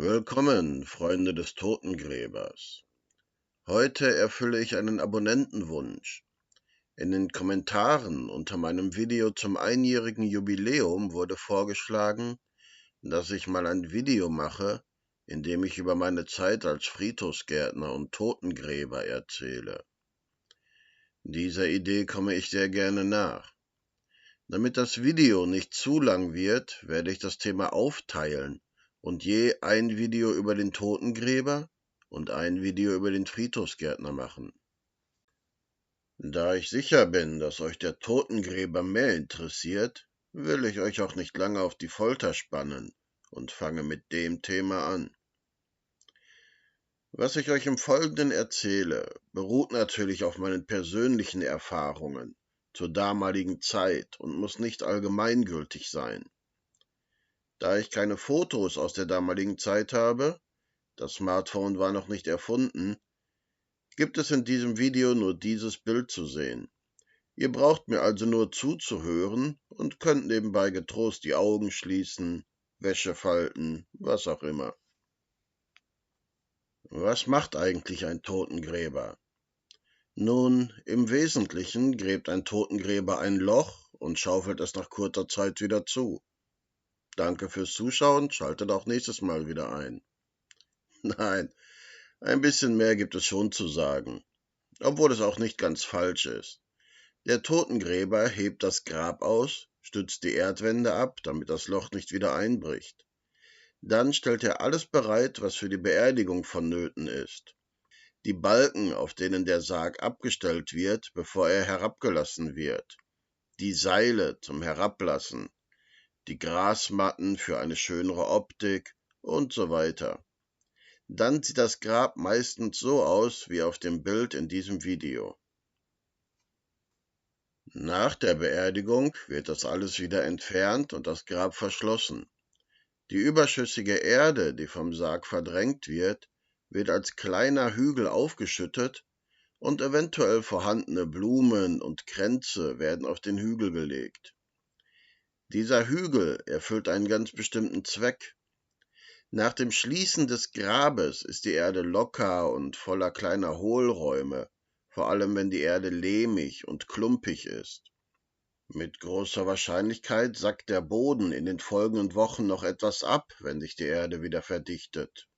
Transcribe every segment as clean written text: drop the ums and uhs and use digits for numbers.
Willkommen, Freunde des Totengräbers. Heute erfülle ich einen Abonnentenwunsch. In den Kommentaren unter meinem Video zum einjährigen Jubiläum wurde vorgeschlagen, dass ich mal ein Video mache, in dem ich über meine Zeit als Friedhofsgärtner und Totengräber erzähle. Dieser Idee komme ich sehr gerne nach. Damit das Video nicht zu lang wird, werde ich das Thema aufteilen und je ein Video über den Totengräber und ein Video über den Friedhofsgärtner machen. Da ich sicher bin, dass euch der Totengräber mehr interessiert, will ich euch auch nicht lange auf die Folter spannen und fange mit dem Thema an. Was ich euch im Folgenden erzähle, beruht natürlich auf meinen persönlichen Erfahrungen zur damaligen Zeit und muss nicht allgemeingültig sein. Da ich keine Fotos aus der damaligen Zeit habe, das Smartphone war noch nicht erfunden, gibt es in diesem Video nur dieses Bild zu sehen. Ihr braucht mir also nur zuzuhören und könnt nebenbei getrost die Augen schließen, Wäsche falten, was auch immer. Was macht eigentlich ein Totengräber? Nun, im Wesentlichen gräbt ein Totengräber ein Loch und schaufelt es nach kurzer Zeit wieder zu. Danke fürs Zuschauen, schaltet auch nächstes Mal wieder ein. Nein, ein bisschen mehr gibt es schon zu sagen, obwohl es auch nicht ganz falsch ist. Der Totengräber hebt das Grab aus, stützt die Erdwände ab, damit das Loch nicht wieder einbricht. Dann stellt er alles bereit, was für die Beerdigung vonnöten ist. Die Balken, auf denen der Sarg abgestellt wird, bevor er herabgelassen wird. Die Seile zum Herablassen. Die Grasmatten für eine schönere Optik und so weiter. Dann sieht das Grab meistens so aus wie auf dem Bild in diesem Video. Nach der Beerdigung wird das alles wieder entfernt und das Grab verschlossen. Die überschüssige Erde, die vom Sarg verdrängt wird als kleiner Hügel aufgeschüttet und eventuell vorhandene Blumen und Kränze werden auf den Hügel gelegt. Dieser Hügel erfüllt einen ganz bestimmten Zweck. Nach dem Schließen des Grabes ist die Erde locker und voller kleiner Hohlräume, vor allem wenn die Erde lehmig und klumpig ist. Mit großer Wahrscheinlichkeit sackt der Boden in den folgenden Wochen noch etwas ab, wenn sich die Erde wieder verdichtet.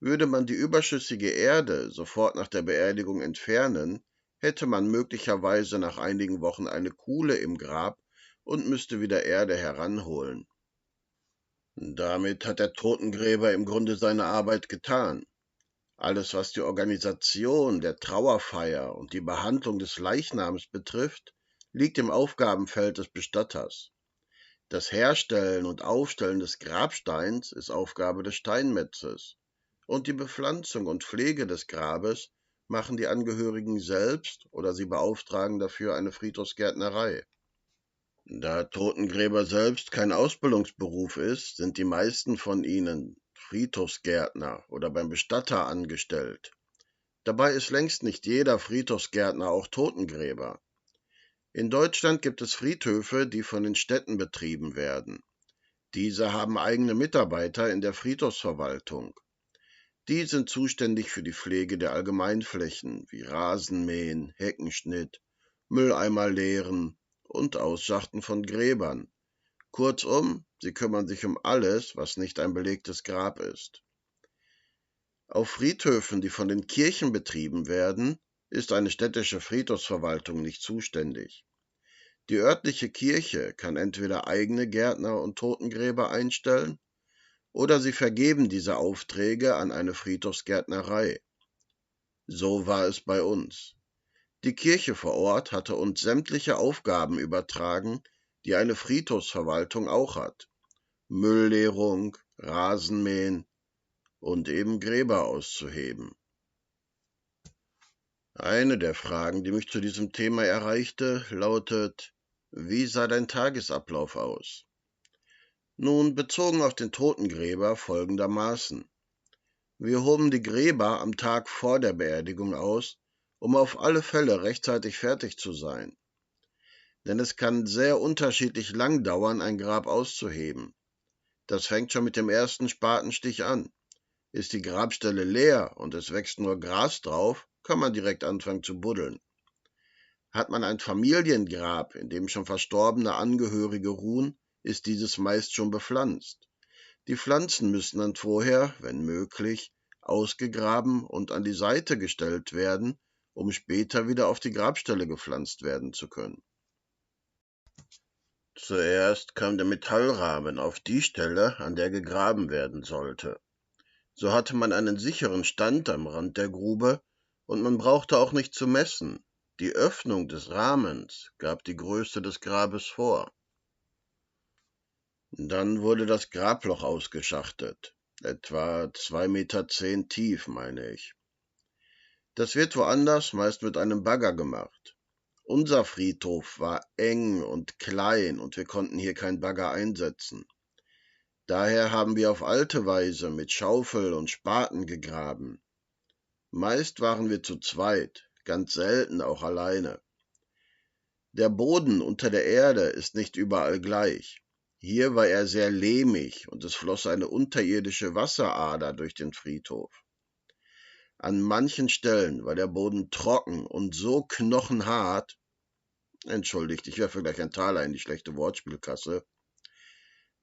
Würde man die überschüssige Erde sofort nach der Beerdigung entfernen, hätte man möglicherweise nach einigen Wochen eine Kuhle im Grab und müsste wieder Erde heranholen. Damit hat der Totengräber im Grunde seine Arbeit getan. Alles, was die Organisation der Trauerfeier und die Behandlung des Leichnams betrifft, liegt im Aufgabenfeld des Bestatters. Das Herstellen und Aufstellen des Grabsteins ist Aufgabe des Steinmetzes und die Bepflanzung und Pflege des Grabes machen die Angehörigen selbst oder sie beauftragen dafür eine Friedhofsgärtnerei. Da Totengräber selbst kein Ausbildungsberuf ist, sind die meisten von ihnen Friedhofsgärtner oder beim Bestatter angestellt. Dabei ist längst nicht jeder Friedhofsgärtner auch Totengräber. In Deutschland gibt es Friedhöfe, die von den Städten betrieben werden. Diese haben eigene Mitarbeiter in der Friedhofsverwaltung. Die sind zuständig für die Pflege der Allgemeinflächen wie Rasenmähen, Heckenschnitt, Mülleimer leeren und Ausschachten von Gräbern. Kurzum, sie kümmern sich um alles, was nicht ein belegtes Grab ist. Auf Friedhöfen, die von den Kirchen betrieben werden, ist eine städtische Friedhofsverwaltung nicht zuständig. Die örtliche Kirche kann entweder eigene Gärtner und Totengräber einstellen, oder sie vergeben diese Aufträge an eine Friedhofsgärtnerei. So war es bei uns. Die Kirche vor Ort hatte uns sämtliche Aufgaben übertragen, die eine Friedhofsverwaltung auch hat. Müllleerung, Rasenmähen und eben Gräber auszuheben. Eine der Fragen, die mich zu diesem Thema erreichte, lautet: Wie sah dein Tagesablauf aus? Nun, bezogen auf den Totengräber folgendermaßen. Wir hoben die Gräber am Tag vor der Beerdigung aus, um auf alle Fälle rechtzeitig fertig zu sein. Denn es kann sehr unterschiedlich lang dauern, ein Grab auszuheben. Das fängt schon mit dem ersten Spatenstich an. Ist die Grabstelle leer und es wächst nur Gras drauf, kann man direkt anfangen zu buddeln. Hat man ein Familiengrab, in dem schon verstorbene Angehörige ruhen, ist dieses meist schon bepflanzt. Die Pflanzen müssen dann vorher, wenn möglich, ausgegraben und an die Seite gestellt werden, um später wieder auf die Grabstelle gepflanzt werden zu können. Zuerst kam der Metallrahmen auf die Stelle, an der gegraben werden sollte. So hatte man einen sicheren Stand am Rand der Grube und man brauchte auch nicht zu messen. Die Öffnung des Rahmens gab die Größe des Grabes vor. Dann wurde das Grabloch ausgeschachtet, etwa 2,10 Meter tief, meine ich. Das wird woanders meist mit einem Bagger gemacht. Unser Friedhof war eng und klein und wir konnten hier kein Bagger einsetzen. Daher haben wir auf alte Weise mit Schaufel und Spaten gegraben. Meist waren wir zu zweit, ganz selten auch alleine. Der Boden unter der Erde ist nicht überall gleich. Hier war er sehr lehmig und es floss eine unterirdische Wasserader durch den Friedhof. An manchen Stellen war der Boden trocken und so knochenhart, entschuldigt, ich werfe gleich ein Taler in die schlechte Wortspielkasse,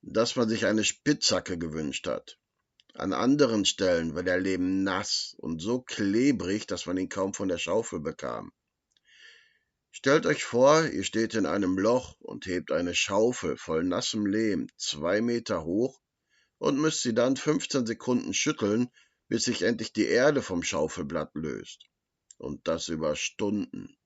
dass man sich eine Spitzhacke gewünscht hat. An anderen Stellen war der Lehm nass und so klebrig, dass man ihn kaum von der Schaufel bekam. Stellt euch vor, ihr steht in einem Loch und hebt eine Schaufel voll nassem Lehm 2 Meter hoch und müsst sie dann 15 Sekunden schütteln, bis sich endlich die Erde vom Schaufelblatt löst. Und das über Stunden.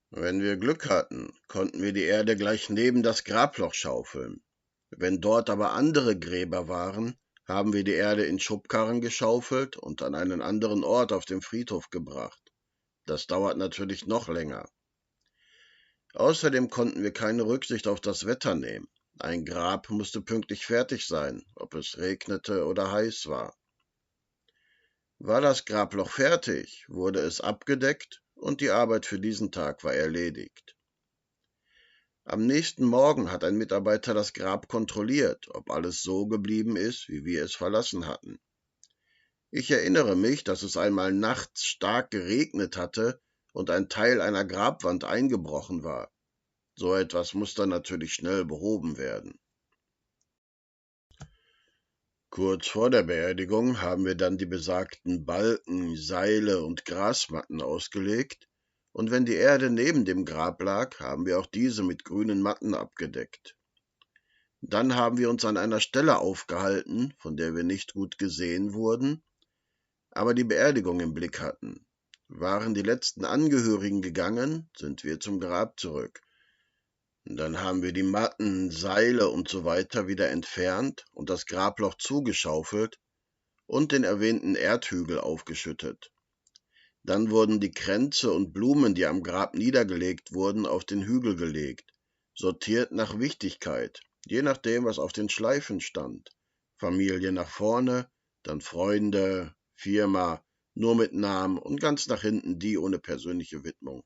Wenn wir Glück hatten, konnten wir die Erde gleich neben das Grabloch schaufeln. Wenn dort aber andere Gräber waren, haben wir die Erde in Schubkarren geschaufelt und an einen anderen Ort auf dem Friedhof gebracht. Das dauert natürlich noch länger. Außerdem konnten wir keine Rücksicht auf das Wetter nehmen. Ein Grab musste pünktlich fertig sein, ob es regnete oder heiß war. War das Grabloch fertig, wurde es abgedeckt und die Arbeit für diesen Tag war erledigt. Am nächsten Morgen hat ein Mitarbeiter das Grab kontrolliert, ob alles so geblieben ist, wie wir es verlassen hatten. Ich erinnere mich, dass es einmal nachts stark geregnet hatte und ein Teil einer Grabwand eingebrochen war. So etwas muss dann natürlich schnell behoben werden. Kurz vor der Beerdigung haben wir dann die besagten Balken, Seile und Grasmatten ausgelegt, und wenn die Erde neben dem Grab lag, haben wir auch diese mit grünen Matten abgedeckt. Dann haben wir uns an einer Stelle aufgehalten, von der wir nicht gut gesehen wurden, aber die Beerdigung im Blick hatten. Waren die letzten Angehörigen gegangen, sind wir zum Grab zurück. Dann haben wir die Matten, Seile und so weiter wieder entfernt und das Grabloch zugeschaufelt und den erwähnten Erdhügel aufgeschüttet. Dann wurden die Kränze und Blumen, die am Grab niedergelegt wurden, auf den Hügel gelegt, sortiert nach Wichtigkeit, je nachdem, was auf den Schleifen stand. Familie nach vorne, dann Freunde, Firma, nur mit Namen und ganz nach hinten die ohne persönliche Widmung.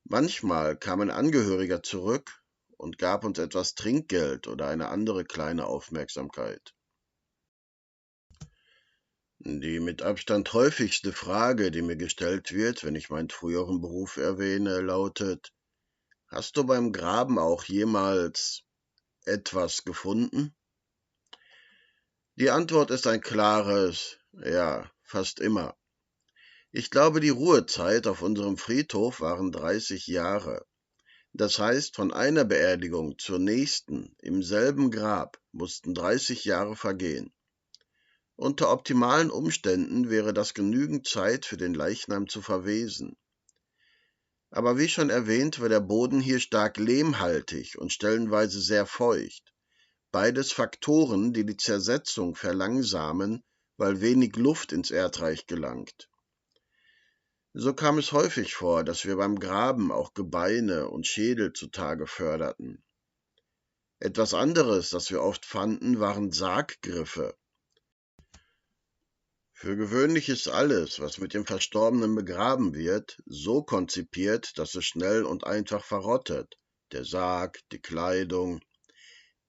Manchmal kam ein Angehöriger zurück und gab uns etwas Trinkgeld oder eine andere kleine Aufmerksamkeit. Die mit Abstand häufigste Frage, die mir gestellt wird, wenn ich meinen früheren Beruf erwähne, lautet: Hast du beim Graben auch jemals etwas gefunden? Die Antwort ist ein klares Ja, fast immer. Ich glaube, die Ruhezeit auf unserem Friedhof waren 30 Jahre. Das heißt, von einer Beerdigung zur nächsten im selben Grab mussten 30 Jahre vergehen. Unter optimalen Umständen wäre das genügend Zeit für den Leichnam zu verwesen. Aber wie schon erwähnt, war der Boden hier stark lehmhaltig und stellenweise sehr feucht. Beides Faktoren, die die Zersetzung verlangsamen, weil wenig Luft ins Erdreich gelangt. So kam es häufig vor, dass wir beim Graben auch Gebeine und Schädel zutage förderten. Etwas anderes, das wir oft fanden, waren Sarggriffe. Für gewöhnlich ist alles, was mit dem Verstorbenen begraben wird, so konzipiert, dass es schnell und einfach verrottet. Der Sarg, die Kleidung.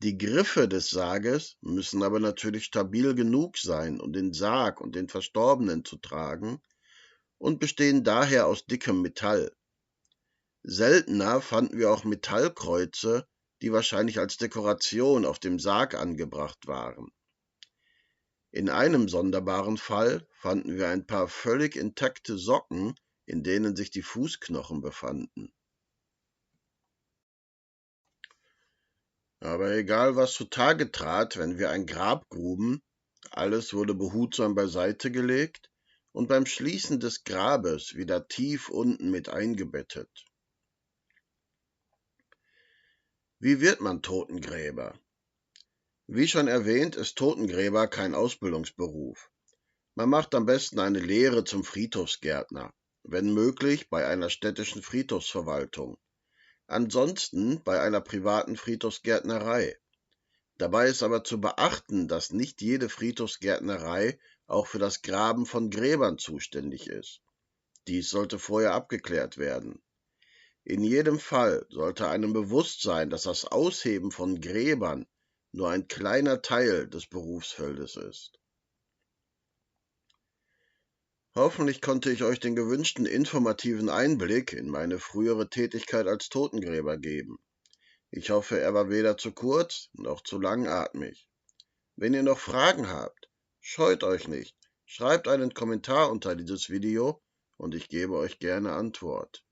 Die Griffe des Sarges müssen aber natürlich stabil genug sein, um den Sarg und den Verstorbenen zu tragen, und bestehen daher aus dickem Metall. Seltener fanden wir auch Metallkreuze, die wahrscheinlich als Dekoration auf dem Sarg angebracht waren. In einem sonderbaren Fall fanden wir ein paar völlig intakte Socken, in denen sich die Fußknochen befanden. Aber egal, was zutage trat, wenn wir ein Grab gruben, alles wurde behutsam beiseite gelegt und beim Schließen des Grabes wieder tief unten mit eingebettet. Wie wird man Totengräber? Wie schon erwähnt, ist Totengräber kein Ausbildungsberuf. Man macht am besten eine Lehre zum Friedhofsgärtner, wenn möglich bei einer städtischen Friedhofsverwaltung, ansonsten bei einer privaten Friedhofsgärtnerei. Dabei ist aber zu beachten, dass nicht jede Friedhofsgärtnerei auch für das Graben von Gräbern zuständig ist. Dies sollte vorher abgeklärt werden. In jedem Fall sollte einem bewusst sein, dass das Ausheben von Gräbern nur ein kleiner Teil des Berufsfeldes ist. Hoffentlich konnte ich euch den gewünschten informativen Einblick in meine frühere Tätigkeit als Totengräber geben. Ich hoffe, er war weder zu kurz noch zu langatmig. Wenn ihr noch Fragen habt, scheut euch nicht, schreibt einen Kommentar unter dieses Video und ich gebe euch gerne Antwort.